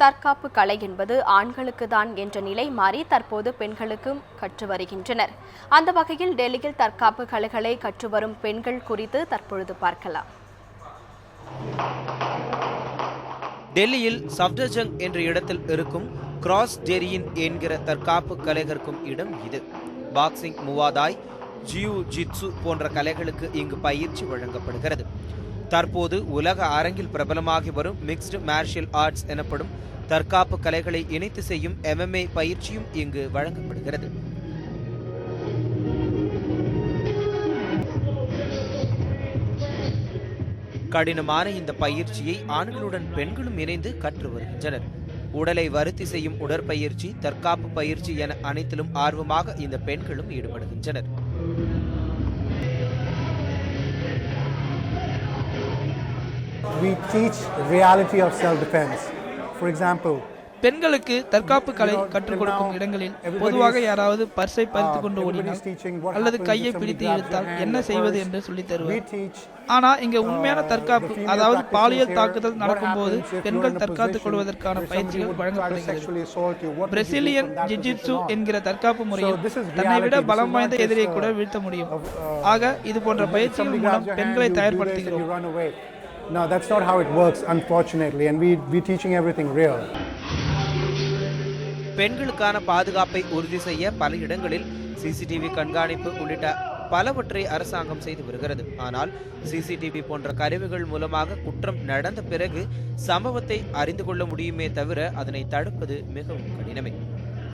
தற்காப்பு கலை என்பது ஆண்களுக்கு தான் என்ற நிலை மாறி தற்போது பெண்களுக்கும் கற்று வருகின்றனர். அந்த வகையில் டெல்லியில் தற்காப்பு கலைகளை கற்றுவரும் பெண்கள் குறித்து தற்பொழுது பார்க்கலாம். டெல்லியில் சப்தர்ஜங் என்ற இடத்தில் இருக்கும் கிராஸ் டெரியின் என்கிற தற்காப்பு கலை கற்கும் இடம் இது. பாக்ஸிங், முவாதாய், ஜியூ ஜிட்சு போன்ற கலைகளுக்கு இங்கு பயிற்சி வழங்கப்படுகிறது. தற்போது உலக அரங்கில் பிரபலமாகி வரும் மிக்ஸ்டு மார்ஷியல் ஆர்ட்ஸ் எனப்படும் தற்காப்பு கலைகளை இணைத்து செய்யும் MMA பயிற்சியும் இங்கு வழங்கப்படுகிறது. கடினமான இந்த பயிற்சியை ஆண்களுடன் பெண்களும் இணைந்து கற்று வருகின்றனர். உடலை வருத்தி செய்யும் உடற்பயிற்சி, தற்காப்பு பயிற்சி என அனைத்திலும் ஆர்வமாக இந்த பெண்களும் ஈடுபடுகின்றனர். We teach reality of self-defense. For example, பெண்களுக்கு தற்காப்பு கலை கற்றுக் கொடுக்கும் இடங்களில் பொதுவாக யாராவது பர்ஸை பறித்து கொண்டு ஓடினால் அல்லது கையை பிடித்து இழுத்தால் என்ன செய்வது என்று சொல்லித் தருவார். ஆனா இங்க உண்மையான தற்காப்பு, அதாவது பாலியல் தாக்குதல் நடக்கும்போது பெண்கள் தற்காத்துக் கொள்வதற்கான பயிற்சிகள் வழங்கப்படுகிறது. பிரசிலியன் ஜிஜிட்சு என்கிற தற்காப்பு முறையில் தன்னை விட பலம் வாய்ந்த எதிரியை கூட வீழ்த்த முடியும். ஆக இது போன்ற பயிற்சிகள் மூலம் பெண்களை தயார்படுத்துகிறோம். No, that's not how it works, unfortunately, and we're teaching everything real. பெண்களுக்கான பாதுகாப்பை உறுதி செய்ய பல இடங்களில் சிசிடிவி கண்காணிப்பு உள்ளிட்ட பலவற்றை அரசாங்கம் செய்து வருகிறது. ஆனால் சிசிடிவி போன்ற கருவிகள் மூலமாக குற்றம் நடந்த பிறகு சம்பவத்தை அறிந்து கொள்ள முடியுமே தவிர அதனை தடுப்பது மிகவும் கடினமே.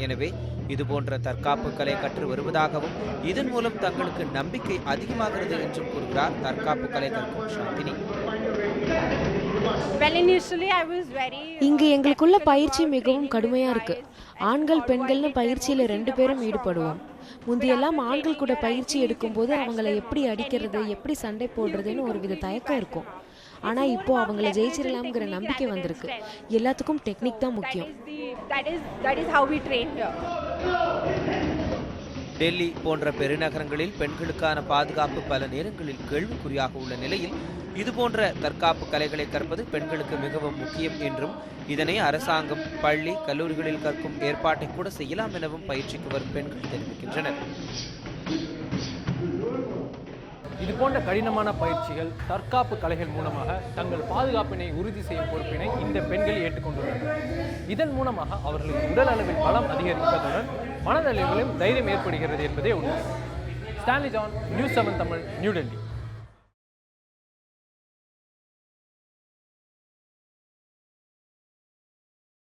எனவே இதுபோன்ற தற்காப்பு கலை கற்று வருவதாகவும் இதன் மூலம் தங்களுக்கு நம்பிக்கை அதிகமாகிறது என்றும் கூறுகிறார் தற்காப்பு கலை கற்கும் சாந்தினி. இங்கு எங்களுக்குள்ள பயிற்சி மிகவும் கடுமையா இருக்கு. ஆண்கள் பெண்கள்னு பயிற்சியில 2 பேரும் ஈடுபடுவோம். முந்தையெல்லாம் ஆண்கள் கூட பயிற்சி எடுக்கும் போது அவங்களை எப்படி அடிக்கிறது, எப்படி சண்டை போடுறதுன்னு ஒரு வித தயக்கம் இருக்கும். ஆனா இப்போ அவங்கள ஜெயிச்சிடலாம்ங்கிற நம்பிக்கை வந்திருக்கு. எல்லாத்துக்கும் டெக்னிக் தான் முக்கியம். டெல்லி போன்ற பெருநகரங்களில் பெண்களுக்கான பாதுகாப்பு பல நேரங்களில் கேள்விக்குறியாக உள்ள நிலையில் இதுபோன்ற தற்காப்பு கலைகளை கற்பது பெண்களுக்கு மிகவும் முக்கியம் என்றும் இதனை அரசாங்கம் பள்ளி கல்லூரிகளில் கற்கும் ஏற்பாட்டை கூட செய்யலாம் எனவும் பயிற்சிக்கு வரும் பெண்கள் தெரிவிக்கின்றனர். இது போன்ற கடினமான பயிற்சிகள், தற்காப்பு கலைகள் மூலமாக தங்கள் பாதுகாப்பினை உறுதி செய்யும் பொறுப்பினை இந்த பெண்கள் ஏற்றுக்கொண்டுள்ளனர். இதன் மூலமாக அவர்களின் உடல் அளவில் பலம் அதிகரிப்பதுடன் மனதளவிலும் தைரியம் ஏற்படுகிறது என்பதே உண்மை. Stanley John, news 7 Tamil, new Delhi.